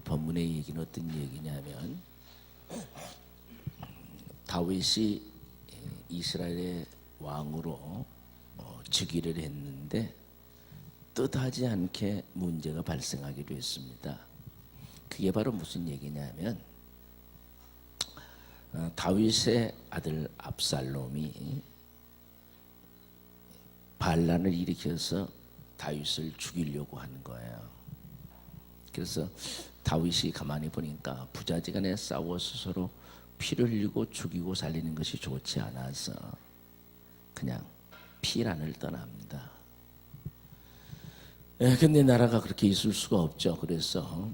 본문의 얘기는 어떤 얘기냐면 다윗이 이스라엘의 왕으로 즉위를 했는데 뜻하지 않게 문제가 발생하게 됐습니다. 그게 바로 무슨 얘기냐면 다윗의 아들 압살롬이 반란을 일으켜서 다윗을 죽이려고 하는 거예요. 그래서 다윗이 가만히 보니까 부자지간에 싸워서 서로 피를 흘리고 죽이고 살리는 것이 좋지 않아서 그냥 피란을 떠납니다. 근데 나라가 그렇게 있을 수가 없죠. 그래서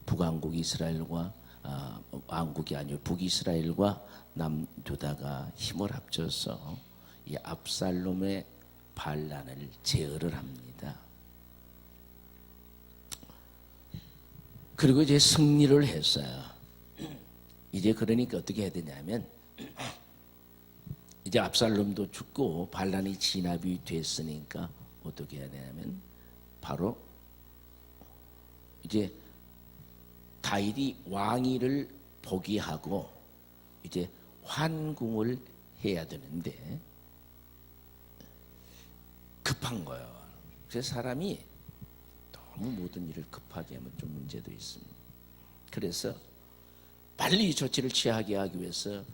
북왕국 이스라엘과 왕국이 아니고 북이스라엘과 남유다가 힘을 합쳐서 이 압살롬의 반란을 제어를 합니다. 그리고 이제 승리를 했어요. 이제 그러니까 어떻게 해야 되냐면 이제 압살롬도 죽고 반란이 진압이 됐으니까 어떻게 해야 되냐면 바로 이제 다윗이 왕위를 포기하고 이제 환궁을 해야 되는데 급한 거예요. 그래서 사람이 너무 모든 일을 급하게 하면 좀 문제도 있습니다. 그래서 빨리 조치를 취하게 하기 위해서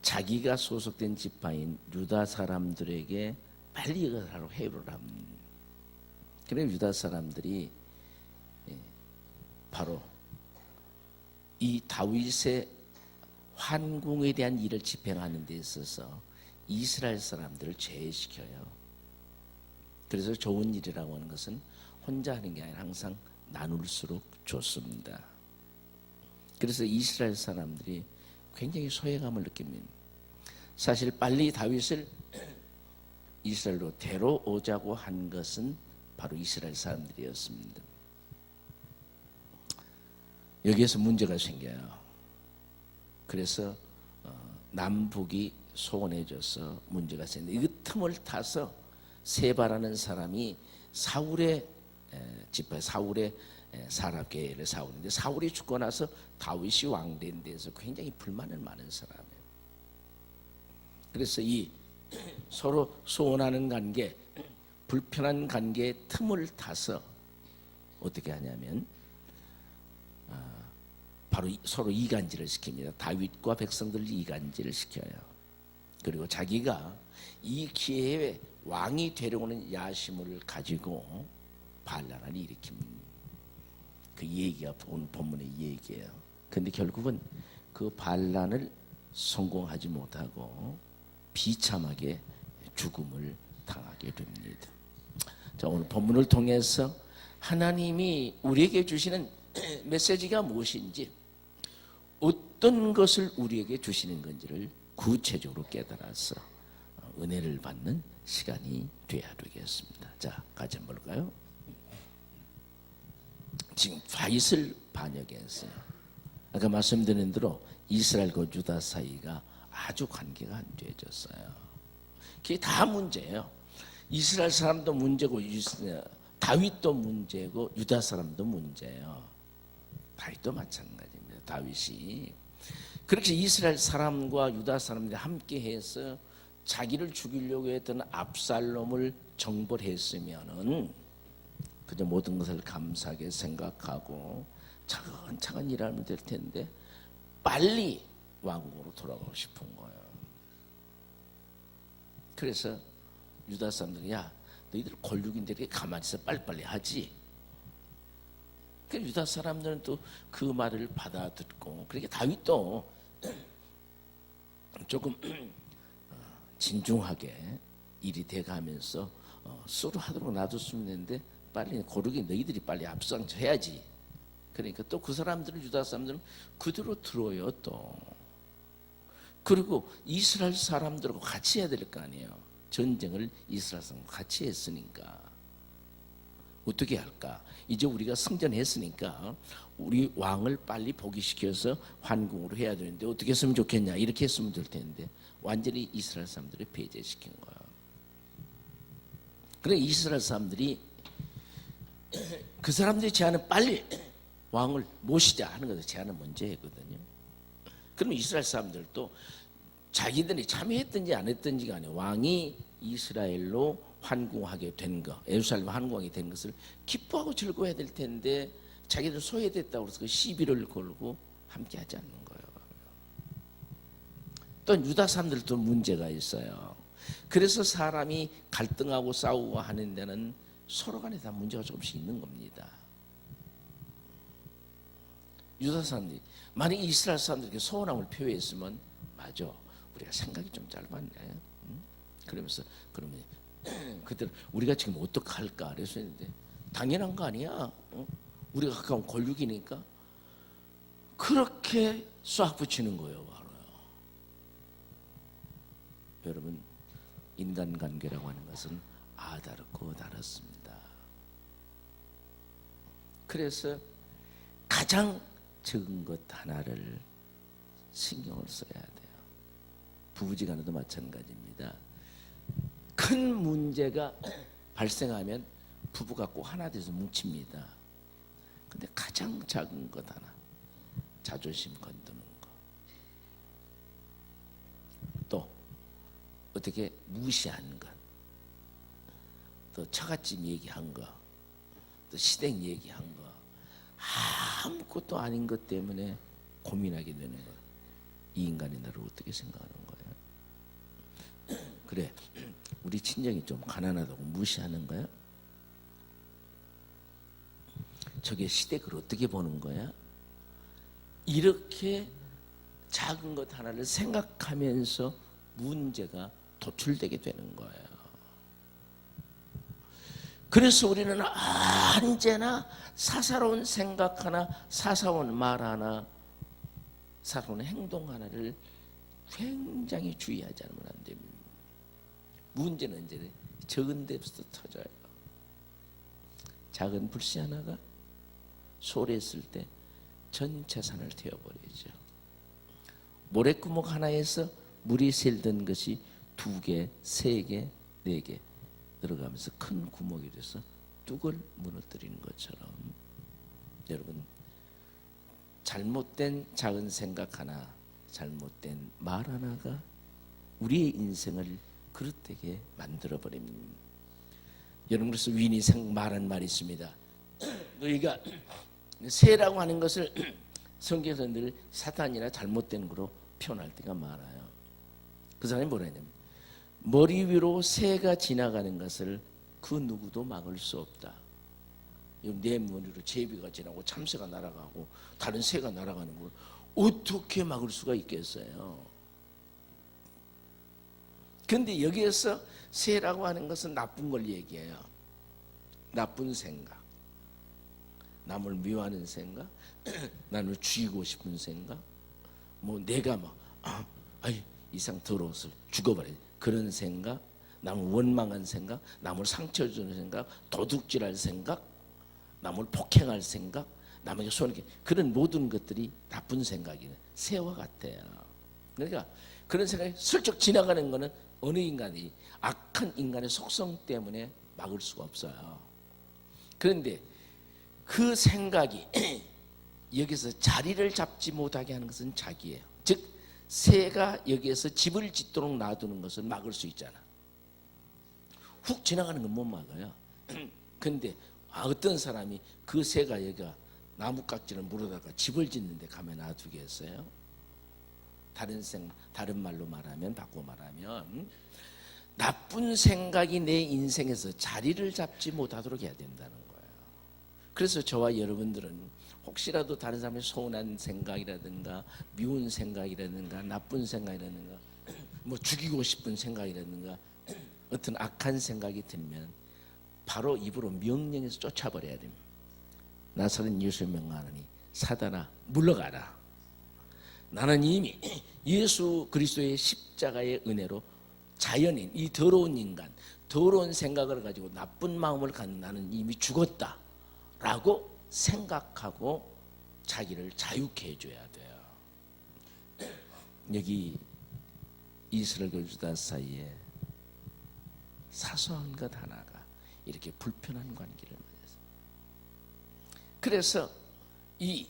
자기가 소속된 지파인 유다 사람들에게 빨리 이것을 회유를 합니다. 그래서 유다 사람들이 바로 이 다윗의 환궁에 대한 일을 집행하는 데 있어서 이스라엘 사람들을 제외시켜요. 그래서 좋은 일이라고 하는 것은 혼자 하는 게 아니라 항상 나눌수록 좋습니다. 그래서 이스라엘 사람들이 굉장히 소외감을 느낍니다. 사실 빨리 다윗을 이스라엘로 데려오자고 한 것은 바로 이스라엘 사람들이었습니다. 여기에서 문제가 생겨요. 그래서 남북이 소원해져서 문제가 생기는데 이 틈을 타서 세바라는 사람이 사울의 지파 사울의 사랍계를 세우는데 사울이 죽고 나서 다윗이 왕된 데서 굉장히 불만을 많은 사람이에요. 그래서 이 서로 소원하는 관계, 불편한 관계의 틈을 타서 어떻게 하냐면 바로 서로 이간질을 시킵니다. 다윗과 백성들을 이간질을 시켜요. 그리고 자기가 이 기회에 왕이 되려고는 야심을 가지고 반란을 일으킵니다. 그 얘기가 오늘 본문의 얘기예요. 그런데 결국은 그 반란을 성공하지 못하고 비참하게 죽음을 당하게 됩니다. 자, 오늘 본문을 통해서 하나님이 우리에게 주시는 메시지가 무엇인지, 어떤 것을 우리에게 주시는 건지를 구체적으로 깨달아서 은혜를 받는 시간이 되어야 되겠습니다. 자, 같이 한번 볼까요? 지금 다윗을 반역했어요. 아까 말씀드린 대로 이스라엘과 유다 사이가 아주 관계가 안 좋아졌어요. 그게 다 문제예요. 이스라엘 사람도 문제고 다윗도 문제고 유다 사람도 문제예요. 다윗도 마찬가지입니다. 다윗이 그렇게 이스라엘 사람과 유다 사람들이 함께해서 자기를 죽이려고 했던 압살롬을 정벌했으면은 그저 모든 것을 감사하게 생각하고 차근차근 일하면 될 텐데 빨리 왕국으로 돌아가고 싶은 거예요. 그래서 유다 사람들이 야 너희들 권력인데 이렇게 가만히 있어 빨리빨리 하지. 그러니까 유다 사람들은 또 그 말을 받아듣고 그렇게 다윗도 조금 진중하게 일이 돼가면서 수루하도록 놔뒀으면 되는데 빨리 고르게 너희들이 빨리 앞장서야지. 그러니까 또 그 사람들은 유다 사람들은 그대로 들어요 또. 그리고 이스라엘 사람들하고 같이 해야 될 거 아니에요. 전쟁을 이스라엘 사람과 같이 했으니까 어떻게 할까? 이제 우리가 승전했으니까 우리 왕을 빨리 복위시켜서 환궁으로 해야 되는데 어떻게 했으면 좋겠냐? 이렇게 했으면 될 텐데 완전히 이스라엘 사람들을 배제시킨 거야. 그래 이스라엘 사람들이 그 사람들이 제안은 빨리 왕을 모시자 하는 것을 제안한 문제거든요. 그러면 이스라엘 사람들도 자기들이 참여했든지 안 했든지 간에 왕이 이스라엘로 환궁하게 된 것, 예루살렘 환궁하게 된 것을 기뻐하고 즐거워해야 될 텐데 자기들 소외됐다고 해서 그 시비를 걸고 함께 하지 않는 거예요. 또 유다 사람들도 문제가 있어요. 그래서 사람이 갈등하고 싸우고 하는 데는 서로 간에 다 문제가 조금씩 있는 겁니다. 유다 사람들이 만약 이스라엘 사람들에게 서운함을 표했으면 맞아, 우리가 생각이 좀 짧았네. 그러면서 그러면 그들 우리가 지금 어떡할까 그래서 했는데 당연한 거 아니야. 우리가 가까운 권력이니까 그렇게 싹 붙이는 거예요. 바로요. 여러분, 인간관계라고 하는 것은 아다르고 다릅니다. 그래서 가장 적은 것 하나를 신경을 써야 돼요. 부부지간에도 마찬가지입니다. 큰 문제가 발생하면 부부가 꼭 하나 돼서 뭉칩니다. 근데 가장 작은 것 하나, 자존심 건드는 거, 또 어떻게 무시한 것, 또 처갓집 얘기한 거, 또 시댁 얘기한 거, 아무것도 아닌 것 때문에 고민하게 되는 거예요. 이 인간이 나를 어떻게 생각하는 거예요? 그래, 우리 친정이 좀 가난하다고 무시하는 거야? 저게 시댁을 어떻게 보는 거야? 이렇게 작은 것 하나를 생각하면서 문제가 도출되게 되는 거예요. 그래서 우리는 언제나 사사로운 생각 하나, 사사로운 말 하나, 사사로운 행동 하나를 굉장히 주의하지 않으면 안 됩니다. 문제는 이제 적은 데부터 터져요. 작은 불씨 하나가 소리했을 때 전 재산을 태워버리죠. 모래구멍 하나에서 물이 새던 것이 2개, 3개, 4개 들어가면서 큰 구멍이 돼서 뚝을 무너뜨리는 것처럼 여러분, 잘못된 작은 생각 하나, 잘못된 말 하나가 우리의 인생을 그릇되게 만들어버립니다. 여러분, 그래서 윈이 말한 말이 있습니다. 너희가 새라고 하는 것을 성경에서 늘 사탄이나 잘못된 거로 표현할 때가 많아요. 그 사람이 뭐라 했냐면, 머리 위로 새가 지나가는 것을 그 누구도 막을 수 없다. 내 머리로 제비가 지나고 참새가 날아가고 다른 새가 날아가는 걸 어떻게 막을 수가 있겠어요? 그런데 여기에서 새라고 하는 것은 나쁜 걸 얘기해요. 나쁜 생각, 남을 미워하는 생각, 남을 죽이고 싶은 생각, 뭐 내가 막 이상 더러워서 죽어버려, 그런 생각, 남을 원망한 생각, 남을 상처 주는 생각, 도둑질할 생각, 남을 폭행할 생각, 남에게 손해, 그런 모든 것들이 나쁜 생각이에요. 새와 같아요. 그러니까 그런 생각이 슬쩍 지나가는 것은 어느 인간이 악한 인간의 속성 때문에 막을 수가 없어요. 그런데 그 생각이 여기서 자리를 잡지 못하게 하는 것은 자기예요. 즉 새가 여기에서 집을 짓도록 놔두는 것은 막을 수 있잖아. 훅 지나가는 건 못 막아요. 근데 어떤 사람이 그 새가 여기가 나뭇가지를 물어다가 집을 짓는데 가면 놔두겠어요? 다른 말로 말하면, 바꿔 말하면 나쁜 생각이 내 인생에서 자리를 잡지 못하도록 해야 된다는 거예요. 그래서 저와 여러분들은 혹시라도 다른 사람의 서운한 생각이라든가 미운 생각이라든가 나쁜 생각이라든가 뭐 죽이고 싶은 생각이라든가 어떤 악한 생각이 들면 바로 입으로 명령해서 쫓아버려야 됩니다. 나사렛 예수를 명하노니 사단아 물러가라. 나는 이미 예수 그리스도의 십자가의 은혜로 자연인, 이 더러운 인간, 더러운 생각을 가지고 나쁜 마음을 갖는 나는 이미 죽었다 라고 생각하고 자기를 자유케 해줘야 돼요. 여기 이스라엘과 유다 사이에 사소한 것 하나가 이렇게 불편한 관계를 맺었어요. 그래서 이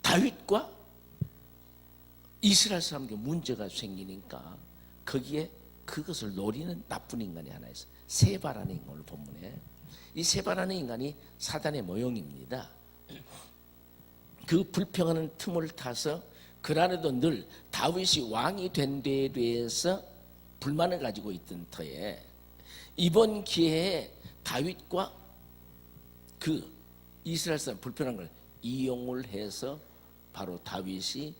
다윗과 이스라엘 사람에게 문제가 생기니까 거기에 그것을 노리는 나쁜 인간이 하나 있어요. 세바라는 인간을 본문에, 이 세바라는 인간이 사단의 모형입니다. 그 불평하는 틈을 타서 그날에도 늘 다윗이 왕이 된 데에 대해서 불만을 가지고 있던 터에 이번 기회에 다윗과 그 이스라엘 사람 불편한 걸 이용을 해서 바로 다윗이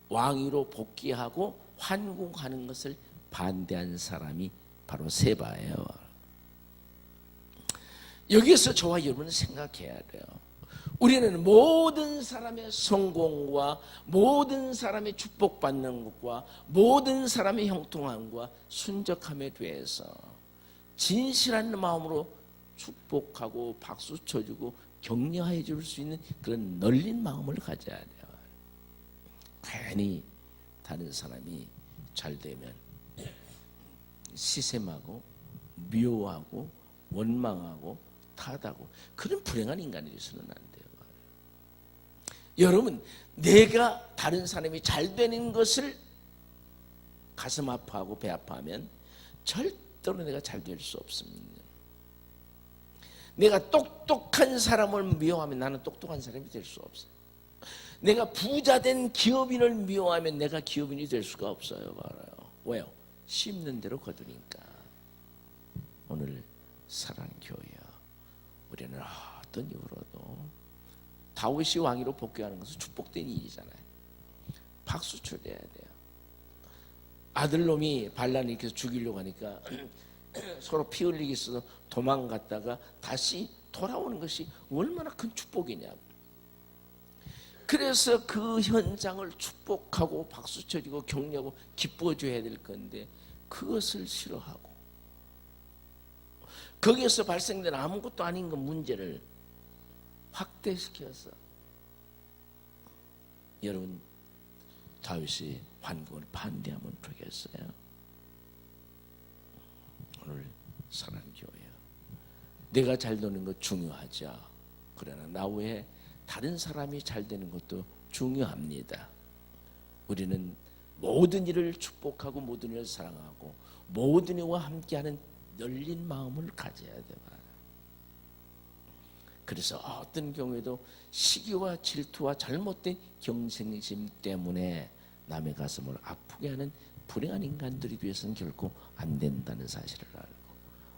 왕위로 복귀하고 환궁하는 것을 반대한 사람이 바로 세바예요. 여기서 저와 여러분은 생각해야 돼요. 우리는 모든 사람의 성공과 모든 사람의 축복받는 것과 모든 사람의 형통함과 순적함에 대해서 진실한 마음으로 축복하고 박수 쳐주고 격려해 줄 수 있는 그런 널린 마음을 가져야 돼요. 괜히 다른 사람이 잘 되면 시샘하고 미워하고 원망하고 탓하고 그런 불행한 인간이 되서는 안 돼요. 여러분, 내가 다른 사람이 잘 되는 것을 가슴 아파하고 배 아파하면 절대로 내가 잘 될 수 없습니다. 내가 똑똑한 사람을 미워하면 나는 똑똑한 사람이 될 수 없어요. 내가 부자된 기업인을 미워하면 내가 기업인이 될 수가 없어요. 알아요. 왜요? 심는 대로 거두니까. 오늘 사랑교회야, 우리는 어떤 이유로도 다윗이 왕위로 복귀하는 것은 축복된 일이잖아요. 박수 쳐줘야 돼요. 아들놈이 반란을 일으켜서 죽이려고 하니까 서로 피 흘리기 있어서 도망갔다가 다시 돌아오는 것이 얼마나 큰 축복이냐고. 그래서 그 현장을 축복하고 박수 쳐주고 격려하고 기뻐줘야 될 건데 그것을 싫어하고 거기에서 발생된 아무것도 아닌 그 문제를 확대시켜서 여러분, 다윗이 환궁을 반대하면 되겠어요? 오늘 사랑교회야, 내가 잘 되는 것 중요하죠. 그러나 나 외에 다른 사람이 잘 되는 것도 중요합니다. 우리는 모든 일을 축복하고 모든 일을 사랑하고 모든 이와 함께하는 열린 마음을 가져야 돼요. 그래서 어떤 경우에도 시기와 질투와 잘못된 경쟁심 때문에 남의 가슴을 아프게 하는 불행한 인간들이 되어서는 결코 안 된다는 사실을 알고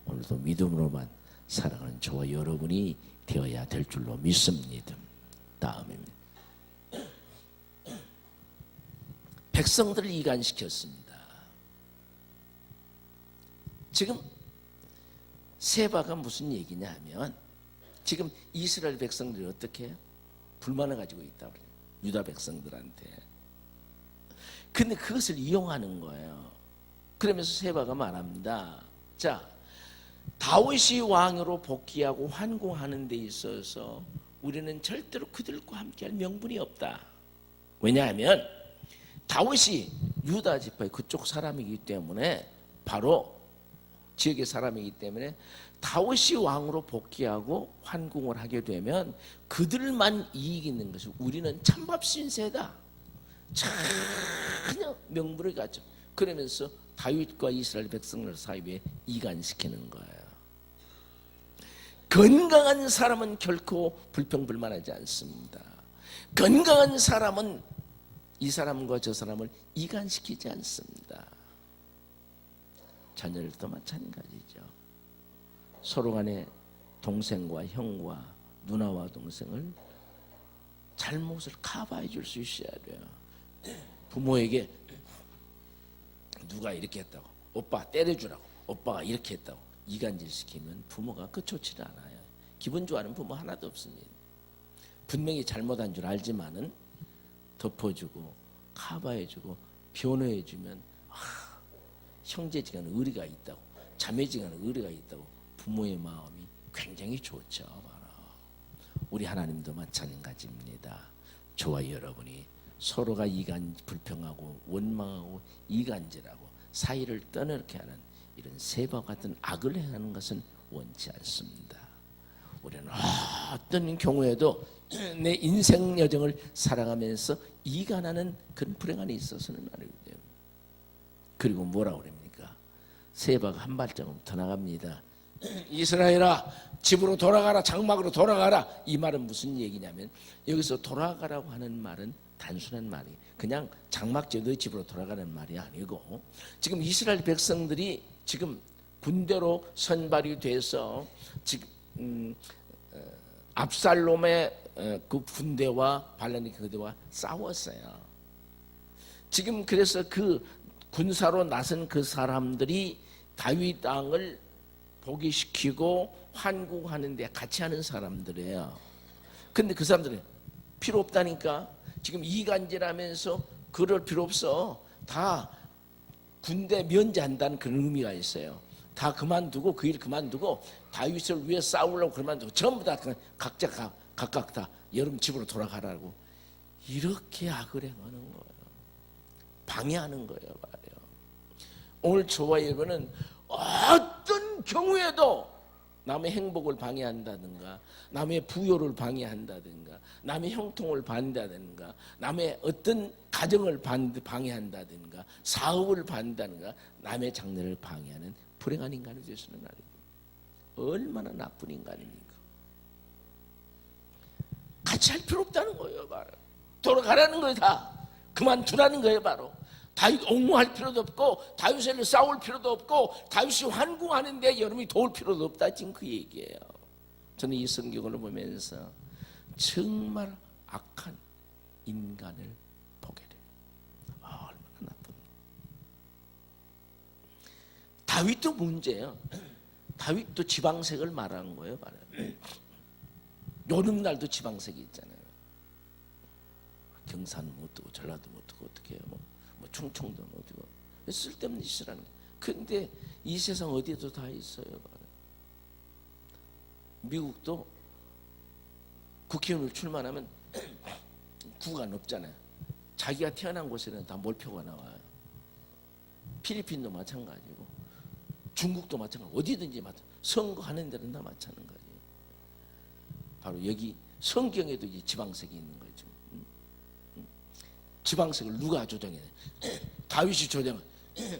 오늘도 믿음으로만 살아가는 저와 여러분이 되어야 될 줄로 믿습니다. 다음입니다. 백성들을 이간시켰습니다. 지금 세바가 무슨 얘기냐 하면 지금 이스라엘 백성들이 어떻게 해요? 불만을 가지고 있다고 그래요. 유다 백성들한테. 근데 그것을 이용하는 거예요. 그러면서 세바가 말합니다. 자, 다윗이 왕으로 복귀하고 환궁하는 데 있어서 우리는 절대로 그들과 함께할 명분이 없다. 왜냐하면 다윗이 유다 지파의 그쪽 사람이기 때문에, 바로 지역의 사람이기 때문에 다윗이 왕으로 복귀하고 환궁을 하게 되면 그들만 이익이 있는 것이, 우리는 찬밥 신세다. 전혀 명분을 갖죠. 그러면서 다윗과 이스라엘 백성들 사이에 이간시키는 거예요. 건강한 사람은 결코 불평불만하지 않습니다. 건강한 사람은 이 사람과 저 사람을 이간시키지 않습니다. 자녀들도 마찬가지죠. 서로 간에 동생과 형과 누나와 동생을 잘못을 커버해 줄 수 있어야 돼요. 부모에게 누가 이렇게 했다고, 오빠 때려주라고, 오빠가 이렇게 했다고 이간질시키면 부모가 그 좋지를 않아요. 기분 좋아하는 부모 하나도 없습니다. 분명히 잘못한 줄 알지만은 덮어주고 커버해주고 변호해주면 형제지간에 의리가 있다고, 자매지간에 의리가 있다고 부모의 마음이 굉장히 좋죠. 우리 하나님도 마찬가지입니다. 저와 여러분이 서로가 불평하고 원망하고 이간질하고 사이를 떠넣게 하는 이런 세바 같은 악을 행하는 것은 원치 않습니다. 우리는 어떤 경우에도 내 인생 여정을 살아가면서 이간하는 그런 불행함이 있어서는 안 됩니다. 그리고 뭐라고 그럽니까? 세바가 한 발자국 더 나갑니다. 이스라엘아, 집으로 돌아가라, 장막으로 돌아가라. 이 말은 무슨 얘기냐면, 여기서 돌아가라고 하는 말은 단순한 말이, 그냥 장막지어 너희 집으로 돌아가는 말이 아니고, 지금 이스라엘 백성들이 지금 군대로 선발이 돼서 지금 압살롬의 그 군대와 발란의 군대와 싸웠어요. 지금 그래서 그 군사로 나선 그 사람들이 다윗 왕을 포기시키고 환국하는 데 같이 하는 사람들이에요. 근데 그 사람들은 필요 없다니까. 지금 이간질하면서 그럴 필요 없어. 다 군대 면제한다는 그런 의미가 있어요. 다 그만두고, 그 일 그만두고 다윗을 위해 싸우려고 그만두고 전부 다 각자 각각 다 여러분 집으로 돌아가라고 이렇게 악을 행하는 거예요. 방해하는 거예요, 말이에요. 오늘 저와 여러분은 어떤 경우에도 남의 행복을 방해한다든가, 남의 부여를 방해한다든가, 남의 형통을 반대하든가, 남의 어떤 가정을 방해한다든가, 사업을 반대하든가, 남의 장래를 방해하는 불행한 인간이 되시는 아닙니까? 얼마나 나쁜 인간입니까? 같이 할 필요 없다는 거예요, 바로. 돌아가라는 거예요, 다. 그만두라는 거예요, 바로. 다윗 옹호할 필요도 없고, 다윗을 싸울 필요도 없고, 다윗이 환궁하는데 여러분이 도울 필요도 없다. 지금 그 얘기예요. 저는 이 성경을 보면서 정말 악한 인간을 보게 돼요. 얼마나 나쁜. 다윗도 문제예요. 다윗도 지방색을 말하는 거예요, 말해요. 여름날도 지방색이 있잖아요. 경산 못 두고 전라도 못 두고 어떻게 해요? 뭐 충청도 못 두고 쓸데없는 짓이라는. 근데 이 세상 어디에도 다 있어요. 미국도 국회의원을 출마하면 구가 높잖아요. 자기가 태어난 곳에는 다 몰표가 나와요. 필리핀도 마찬가지고 중국도 마찬가지고 어디든지 선거하는 데는 다 마찬가지예요. 바로 여기 성경에도 이제 지방색이 있는 거죠. 지방색을 누가 조정해? 다윗이 조정.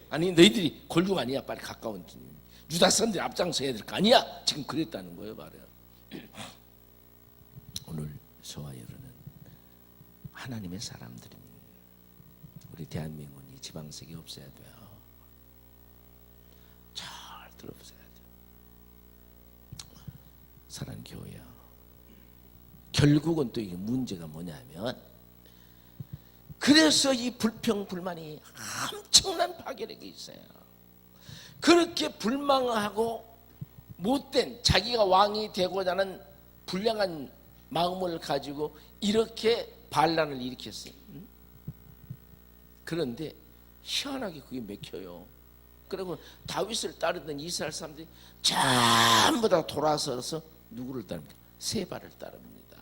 아니 너희들이 골중 아니야? 빨리 가까운 유다 사람들이 앞장서야 될 거 아니야? 지금 그랬다는 거예요, 말이에요. 오늘 저와 여러분은 하나님의 사람들입니다. 우리 대한민국은 이 지방색이 없어야 돼요. 잘 들어보셔야 돼요. 사랑하는 교회야. 결국은 또 이게 문제가 뭐냐면, 그래서 이 불평불만이 엄청난 파괴력이 있어요. 그렇게 불망하고 못된 자기가 왕이 되고자 하는 불량한 마음을 가지고 이렇게 반란을 일으켰어요. 그런데 희한하게 그게 맥혀요. 그리고 다윗을 따르던 이스라엘 사람들이 전부 다 돌아서서 누구를 따릅니까? 세바를 따릅니다.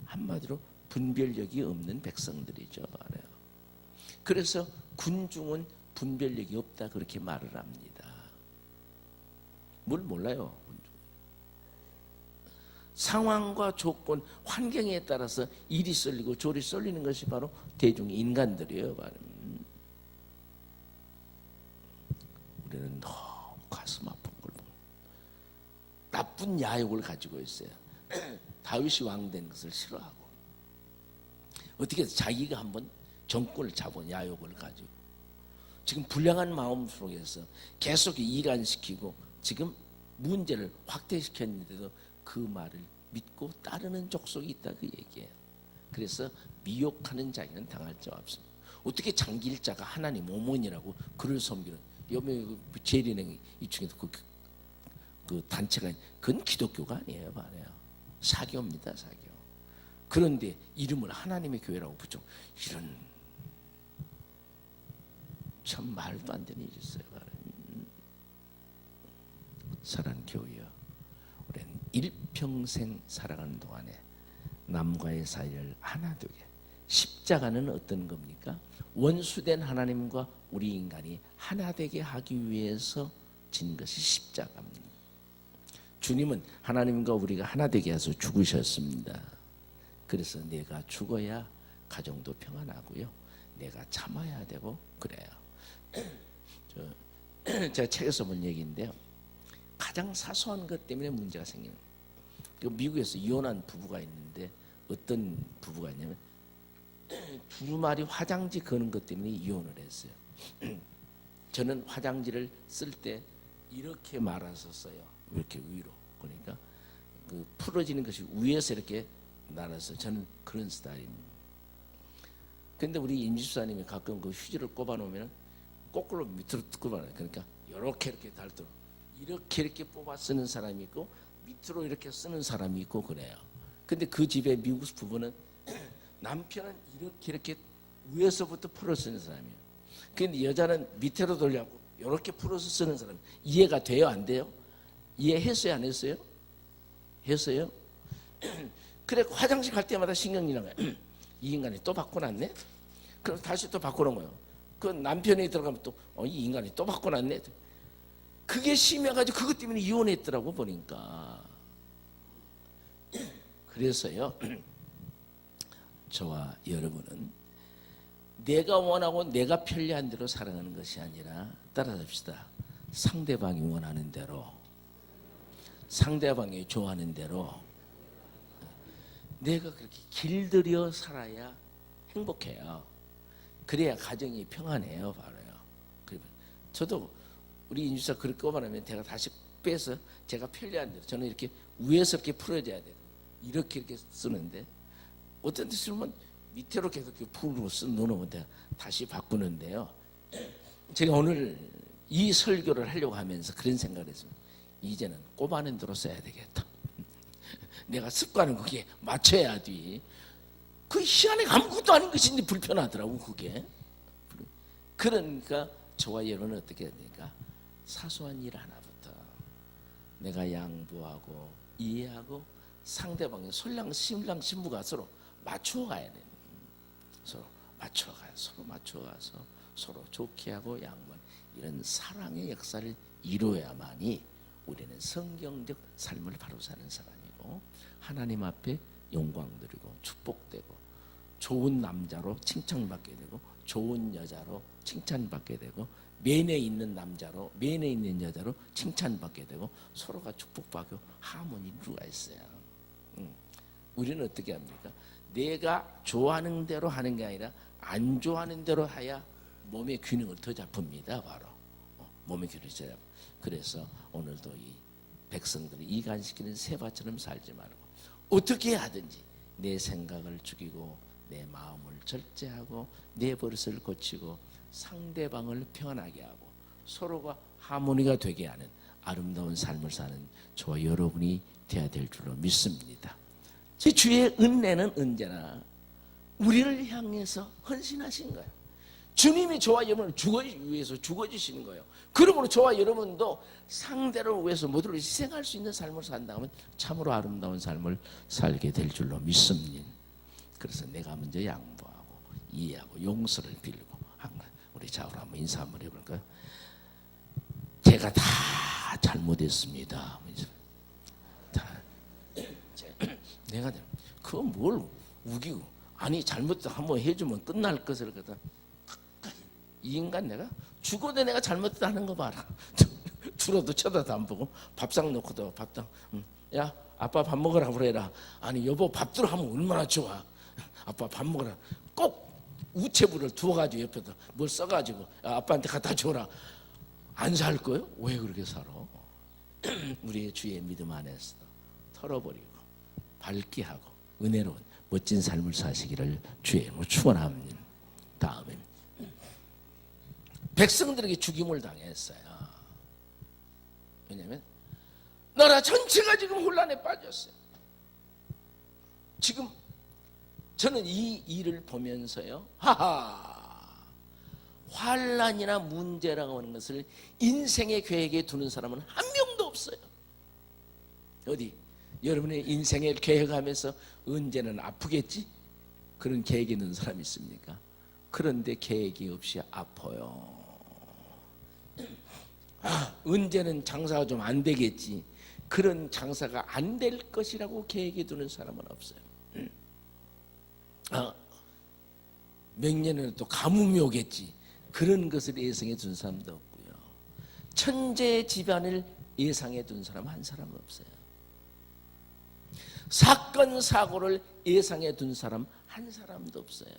한마디로 분별력이 없는 백성들이죠, 말이에요. 그래서 군중은 분별력이 없다 그렇게 말을 합니다. 뭘 몰라요. 상황과 조건, 환경에 따라서 일이 쏠리고 조리 쏠리는 것이 바로 대중 인간들이에요. 우리는 너무 가슴 아픈 걸 보고 나쁜 야욕을 가지고 있어요. 다윗이 왕 된 것을 싫어하고 어떻게 자기가 한번 정권을 잡은 야욕을 가지고 지금 불량한 마음 속에서 계속 이간시키고 지금 문제를 확대시켰는데도 그 말을 믿고 따르는 족속이 있다 그 얘기예요. 그래서 미혹하는 자에는 당할 자 없습니다. 어떻게 장기일자가 하나님 오몬이라고 그를 섬기는 여명 재리는 이 중에도 그 단체가 그건 기독교가 아니에요, 말이에요. 사교입니다, 사교. 그런데 이름을 하나님의 교회라고 붙여 이런 참 말도 안 되는 일이 있어요. 사랑하는 교회여, 우리는 일평생 살아가는 동안에 남과의 사이를 하나 되게 십자가는 어떤 겁니까? 원수된 하나님과 우리 인간이 하나 되게 하기 위해서 진 것이 십자가입니다. 주님은 하나님과 우리가 하나 되게 해서 죽으셨습니다. 그래서 내가 죽어야 가정도 평안하고요. 내가 참아야 되고 그래요. 제가 책에서 본 얘기인데요. 가장 사소한 것 때문에 문제가 생기는 거예요. 미국에서 이혼한 부부가 있는데 어떤 부부가 있냐면 두루마리 화장지 거는 것 때문에 이혼을 했어요. 저는 화장지를 쓸 때 이렇게 말아서 써요. 이렇게 위로. 그러니까 그 풀어지는 것이 위에서 이렇게 날아서 저는 그런 스타일입니다. 근데 우리 임집사님이 가끔 그 휴지를 꼽아놓으면 거꾸로 밑으로 꼽아놔요. 그러니까 이렇게 달도록 이렇게 뽑아 쓰는 사람이 있고 밑으로 이렇게 쓰는 사람이 있고 그래요. 근데 그 집에 미국 부부는 남편은 이렇게 위에서부터 풀어 쓰는 사람이에요. 근데 여자는 밑으로 돌려고 이렇게 풀어서 쓰는 사람. 이해가 돼요? 안 돼요? 이해했어요? 안 했어요? 했어요? 그래 화장실 갈 때마다 신경이 나는 거예요. 이 인간이 또 바꿔놨네? 그럼 다시 또 바꾸는 거예요. 그 남편이 들어가면 또 이 인간이 또 바꿔놨네? 그게 심해가지고 그것 때문에 이혼했더라고 보니까. 그래서요 저와 여러분은 내가 원하고 내가 편리한 대로 살아가는 것이 아니라 따라잡시다. 상대방이 원하는 대로, 상대방이 좋아하는 대로 내가 그렇게 길들여 살아야 행복해요. 그래야 가정이 평안해요. 바로요. 저도 우리 인주사 그렇게 꼽아내면 제가 다시 빼서 제가 편리한 대로 저는 이렇게 위에서 이렇게 풀어져야 돼요. 이렇게 쓰는데 어떤 데 쓰면 밑으로 계속 풀고 놓으면 다시 바꾸는데요. 제가 오늘 이 설교를 하려고 하면서 그런 생각을 했습니다. 이제는 꼽아낸 대로 써야 되겠다. 내가 습관은 그게 맞춰야 돼. 그 희한해 아무것도 아닌 것인데 불편하더라고 그게. 그러니까 저와 여러분은 어떻게 해야 되니까 사소한 일 하나부터 내가 양보하고 이해하고 상대방의 신랑 신부가 서로 맞춰가야 돼. 서로 맞춰가서 서로 좋게 하고 양보하는 이런 사랑의 역사를 이루어야만이 우리는 성경적 삶을 바로 사는 사람이고 하나님 앞에 영광 드리고 축복되고 좋은 남자로 칭찬받게 되고 좋은 여자로 칭찬받게 되고 면에 있는 남자로 면에 있는 여자로 칭찬받게 되고 서로가 축복받고 하모니 이루어가 있어요. 우리는 어떻게 합니까? 내가 좋아하는 대로 하는 게 아니라 안 좋아하는 대로 해야 몸의 균형을 더 잡습니다. 바로 몸의 균형을 잡아. 그래서 오늘도 이 백성들을 이간시키는 새밭처럼 살지 말고 어떻게 하든지 내 생각을 죽이고 내 마음을 절제하고 내 버릇을 고치고 상대방을 평안하게 하고 서로가 하모니가 되게 하는 아름다운 삶을 사는 저와 여러분이 되어야 될 줄로 믿습니다. 제 주의 은혜는 언제나 우리를 향해서 헌신하신 거예요. 주님이 저와 여러분을 위해서 죽어주시는 거예요. 그러므로 저와 여러분도 상대를 위해서 모두를 희생할 수 있는 삶을 산다면 참으로 아름다운 삶을 살게 될 줄로 믿습니다. 그래서 내가 먼저 양보하고 이해하고 용서를 빌고 우리 좌우로 한번 인사 한번 해볼까요? 제가 다 잘못했습니다. 내가 그거 뭘 우기고 아니 잘못도 한번 해주면 끝날 것을 갖다 이 인간 내가 죽어도 내가 잘못했다 하는 거 봐라. 죽어도 쳐다도 안 보고 밥상 놓고도 밥상 야 아빠 밥 먹으라 그래라. 아니 여보 밥 들어 하면 얼마나 좋아. 아빠 밥 먹으라. 꼭 우체부를 두어가지고 옆에다 뭘 써가지고 아빠한테 갖다 줘라. 안 살 거요? 왜 그렇게 살아? 우리의 주의 믿음 안에서 털어버리고 밝게 하고 은혜로운 멋진 삶을 사시기를 주의 이름으로 축원합니다. 다음에 백성들에게 죽임을 당했어요. 왜냐하면 나라 전체가 지금 혼란에 빠졌어요. 지금 저는 이 일을 보면서요, 환란이나 문제라고 하는 것을 인생의 계획에 두는 사람은 한 명도 없어요. 어디 여러분의 인생을 계획하면서 언제는 아프겠지? 그런 계획이 있는 사람이 있습니까? 그런데 계획이 없이 아파요. 언제는 장사가 좀 안 되겠지? 그런 장사가 안 될 것이라고 계획해 두는 사람은 없어요. 몇 년에는 또 가뭄이 오겠지, 그런 것을 예상해 둔 사람도 없고요. 천재 집안을 예상해 둔 사람 한 사람 없어요. 사건 사고를 예상해 둔 사람 한 사람도 없어요.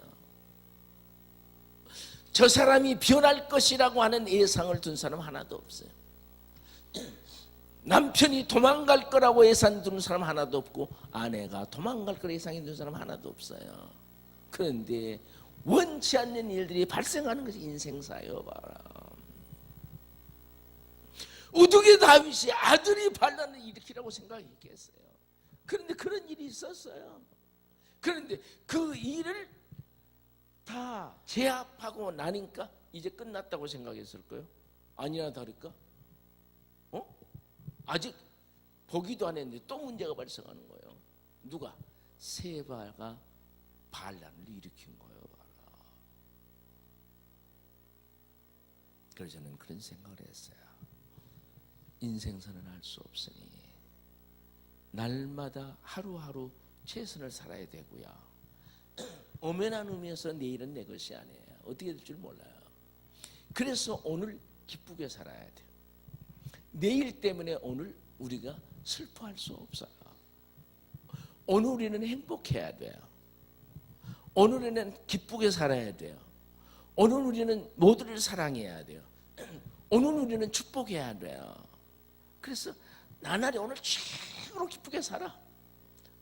저 사람이 변할 것이라고 하는 예상을 둔 사람 하나도 없어요. 남편이 도망갈 거라고 예상 두는 사람 하나도 없고, 아내가 도망갈 거라 예상해 두는 사람 하나도 없어요. 그런데 원치 않는 일들이 발생하는 것이 인생사예요. 우두개 다윗이 아들이 반란을 일으키라고 생각했겠어요. 그런데 그런 일이 있었어요. 그런데 그 일을 다 제압하고 나니까 이제 끝났다고 생각했을 거예요. 아니나 다를까? 아직 보기도 안 했는데 또 문제가 발생하는 거예요. 누가? 세바가 반란을 일으킨 거예요. 그래서 저는 그런 생각을 했어요. 인생사는 할 수 없으니 날마다 하루하루 최선을 살아야 되고요. 엄연한 의미에서 내일은 내 것이 아니에요. 어떻게 될 줄 몰라요. 그래서 오늘 기쁘게 살아야 돼요. 내일 때문에 오늘 우리가 슬퍼할 수 없어요. 오늘 우리는 행복해야 돼요. 오늘에는 기쁘게 살아야 돼요. 오늘 우리는 모두를 사랑해야 돼요. 오늘 우리는 축복해야 돼요. 그래서 나날이 오늘 최고로 기쁘게 살아.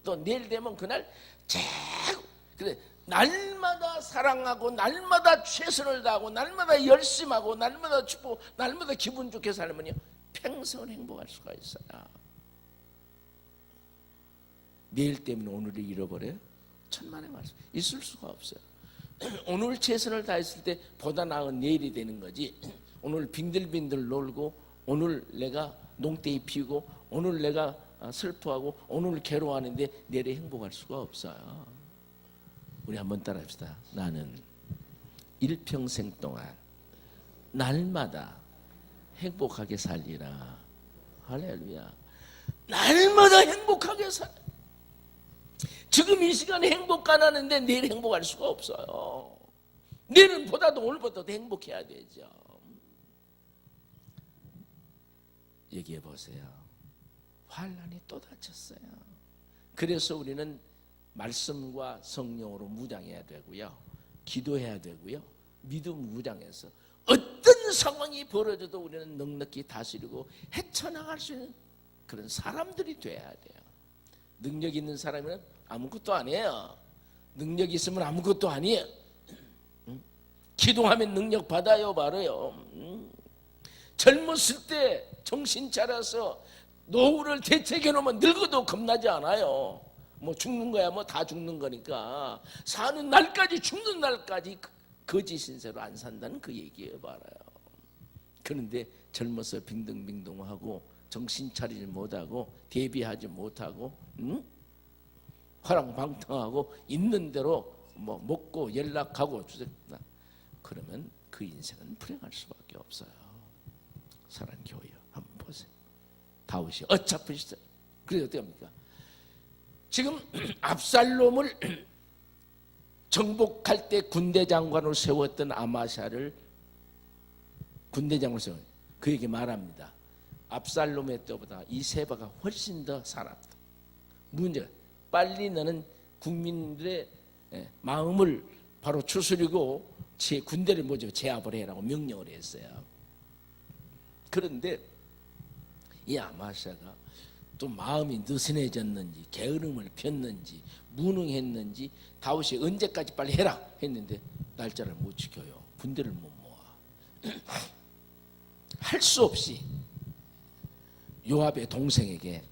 또 내일 되면 그날 최고. 그래, 날마다 사랑하고 날마다 최선을 다하고 날마다 열심하고 날마다 축복, 날마다 기분 좋게 살면요 평생을 행복할 수가 있어요. 내일 때문에 오늘을 잃어버려요? 천만의 말씀. 있을 수가 없어요. 오늘 최선을 다했을 때 보다 나은 내일이 되는 거지. 오늘 빙들빙들 놀고 오늘 내가 농떼이 피우고 오늘 내가 슬퍼하고 오늘 괴로워하는데 내일에 행복할 수가 없어요. 우리 한번 따라합시다. 나는 일평생 동안 날마다 행복하게 살리라. 할렐루야. 날마다 행복하게 살. 지금 이 시간에 행복 안 하는데 내일 행복할 수가 없어요. 내일은 보다도 오늘보다도 행복해야 되죠. 얘기해 보세요. 환란이 또 닥쳤어요. 그래서 우리는 말씀과 성령으로 무장해야 되고요. 기도해야 되고요. 믿음 무장해서 어떤 상황이 벌어져도 우리는 넉넉히 다스리고 헤쳐나갈 수 있는 그런 사람들이 돼야 돼요. 능력 있는 사람은 아무것도 아니에요. 능력 있으면 아무것도 아니에요. 기도하면 능력 받아요. 바로요. 젊었을 때 정신 차려서 노후를 대책해 놓으면 늙어도 겁나지 않아요. 뭐 죽는 거야 뭐 다 죽는 거니까 사는 날까지 죽는 날까지 거짓 신세로 안 산다는 그 얘기예요. 바라요. 그런데 젊어서 빙등빙등하고 정신 차리지 못하고 대비하지 못하고 화랑방탕하고 있는 대로 뭐 먹고 연락하고 주택나 그러면 그 인생은 불행할 수밖에 없어요. 사랑하는 교회 한번 보세요. 다윗이 어차피 그래서 어떻게 합니까? 지금 압살롬을 정복할 때 군대 장관으로 세웠던 아마샤를 군대 장관으로 세워 그에게 말합니다. 압살롬의 때보다 이 세바가 훨씬 더 살았다. 문제가 빨리 너는 국민들의 마음을 바로 추스리고 제 군대를 먼저 제압을 해라고 명령을 했어요. 그런데 이 아마샤가 또 마음이 느슨해졌는지 게으름을 폈는지 무능했는지 다윗이 언제까지 빨리 해라 했는데 날짜를 못 지켜요. 군대를 못 모아. 할 수 없이 요압의 동생에게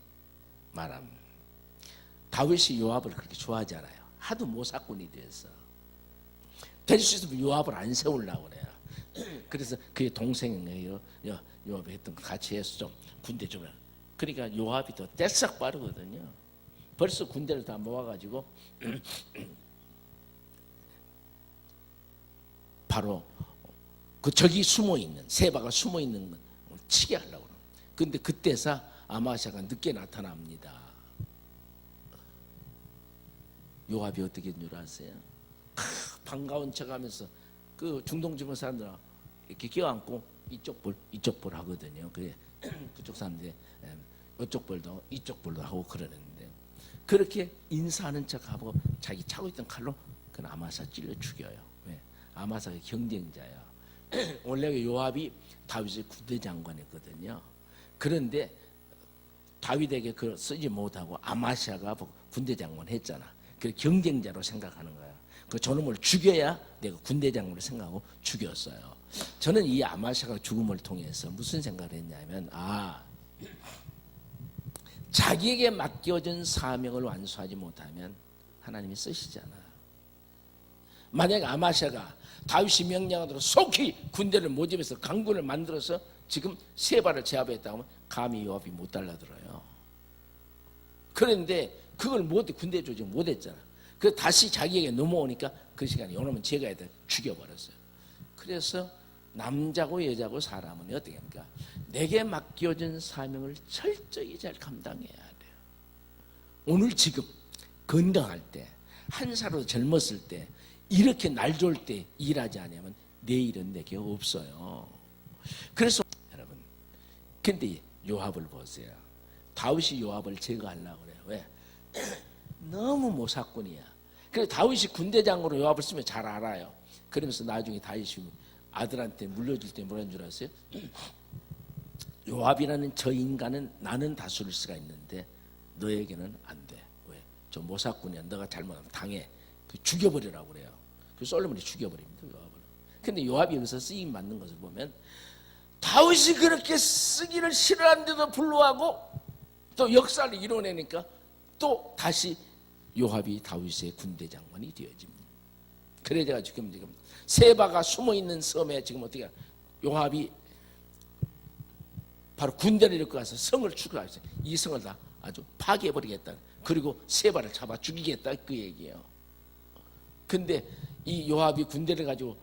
말합니다. 다윗이 요압을 그렇게 좋아하지 않아요. 하도 모사꾼이 돼서 될 수 있으면 요압을 안 세우려고 그래요. 그래서 그의 동생이에요. 요압이 했던 거 같이 해서 좀 군대 좀. 그러니까 요압이 더 떼싹 빠르거든요. 벌써 군대를 다 모아가지고 바로 그 저기 숨어 있는 세바가 숨어 있는 건 치게 하려고 그래요. 근데 그때서 아마샤가 늦게 나타납니다. 요압이 어떻게 된 줄 아세요? 반가운 척하면서 그 중동 지방 사람들은 이렇게 껴안고 이쪽 볼 하거든요. 그래 그쪽 사람들이 이쪽 볼도 이쪽 볼도 하고 그러는데, 그렇게 인사하는 척하고 자기 차고 있던 칼로 그 아마사 찔러 죽여요. 왜? 아마사가 경쟁자야. 원래 요압이 다윗의 군대 장관이었거든요. 그런데 다윗에게 그걸 쓰지 못하고 아마샤가 군대 장관 했잖아. 그 경쟁자로 생각하는 거야. 그 저놈을 죽여야 내가 군대 장관을 생각하고 죽였어요. 저는 이 아마샤가 죽음을 통해서 무슨 생각을 했냐면, 자기에게 맡겨진 사명을 완수하지 못하면 하나님이 쓰시잖아. 만약에 아마샤가 다윗이 명령한 대로 속히 군대를 모집해서 강군을 만들어서 지금 세바를 제압했다고 하면 감히 요압이 못 달라들어요. 그런데 그걸 군대 조직 못했잖아. 그 다시 자기에게 넘어오니까 그 시간에 요놈은 제가 애들 죽여버렸어요. 그래서 남자고 여자고 사람은 어떻게 합니까? 내게 맡겨진 사명을 철저히 잘 감당해야 돼요. 오늘 지금 건강할 때, 한 살로 젊었을 때, 이렇게 날 좋을 때 일하지 않으면 내일은 내게 없어요. 그래서 여러분, 근데 요압을 보세요. 다윗이 요압을 제거하려고 그래요. 왜? 너무 모사꾼이야. 그래서 다윗이 군대장으로 요압을 쓰면 잘 알아요. 그러면서 나중에 다윗이 아들한테 물려줄 때 뭐라는 줄 아세요? 요압이라는 저 인간은 나는 다스릴 수가 있는데 너에게는 안 돼. 왜? 저 모사꾼이야. 너가 잘못하면 당해. 죽여버리라고 그래요. 그 솔로몬이 죽여버립니다, 요압을. 근데 요압이 여기서 쓰임 받는 것을 보면 다윗이 그렇게 쓰기를 싫어하는데도 불구하고 또 역사를 이뤄내니까 또 다시 요압이 다윗의 군대 장관이 되어집니다. 그래 제가 지금 세바가 숨어있는 섬에 지금 어떻게 요압이 바로 군대를 이끌고 가서 성을 추격하셨어요. 이 성을 다 아주 파괴해버리겠다. 그리고 세바를 잡아 죽이겠다, 그 얘기예요. 근데 이 요압이 군대를 가지고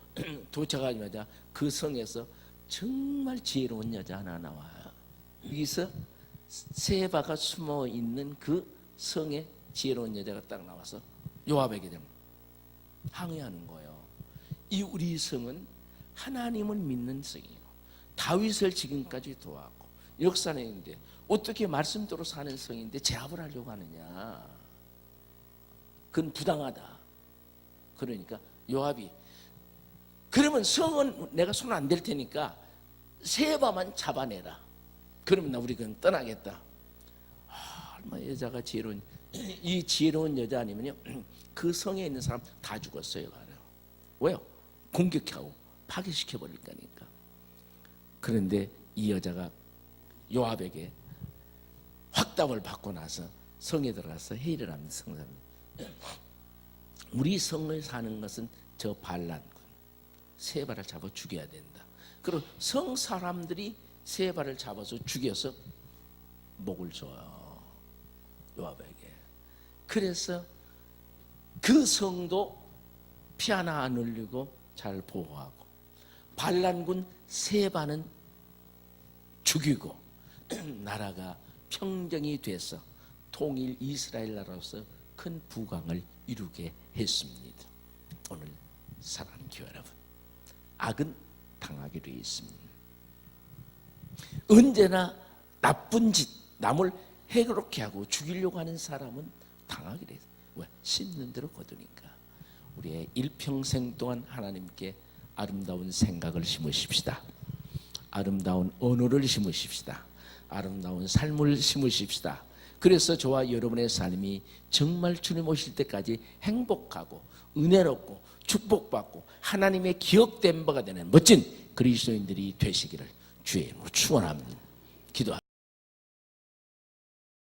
도착하자마자 그 성에서 정말 지혜로운 여자 하나 나와요. 여기서 세바가 숨어있는 그 성에 지혜로운 여자가 딱 나와서 요압에게 항의하는 거예요. 이 우리 성은 하나님을 믿는 성이에요. 다윗을 지금까지 도왔고 역사는인데 어떻게 말씀대로 사는 성인데 제압을 하려고 하느냐. 그건 부당하다. 그러니까 요압이 그러면 성은 내가 손 안 댈 테니까 세바만 잡아내라. 그러면 우리 그냥 떠나겠다. 얼마나 여자가 지혜로운, 이 지혜로운 여자 아니면요 그 성에 있는 사람 다 죽었어요. 왜요? 공격하고 파괴시켜 버릴 거니까. 그런데 이 여자가 요압에게 확답을 받고 나서 성에 들어가서 회의를 합니다. 성사님, 우리 성을 사는 것은 저 반란군 세바를 잡아 죽여야 된다. 그리고 성 사람들이 세바를 잡아서 죽여서 목을 줘요, 요압에게. 그래서 그 성도 피 하나 안 흘리고 잘 보호하고 반란군 세바는 죽이고 나라가 평정이 돼서 통일 이스라엘 나라로서 큰 부강을 이루게 했습니다. 오늘 사랑하는 교회 여러분, 악은 당하게 되어 있습니다. 언제나 나쁜 짓, 남을 해롭게 하고 죽이려고 하는 사람은 당하게 돼요. 왜? 심는 대로 거두니까. 우리의 일평생 동안 하나님께 아름다운 생각을 심으십시다. 아름다운 언어를 심으십시다. 아름다운 삶을 심으십시다. 그래서 저와 여러분의 삶이 정말 주님 오실 때까지 행복하고 은혜롭고 축복받고 하나님의 기억된 바가 되는 멋진 그리스도인들이 되시기를 주의 이름으로 축원합니다. 기도합니다.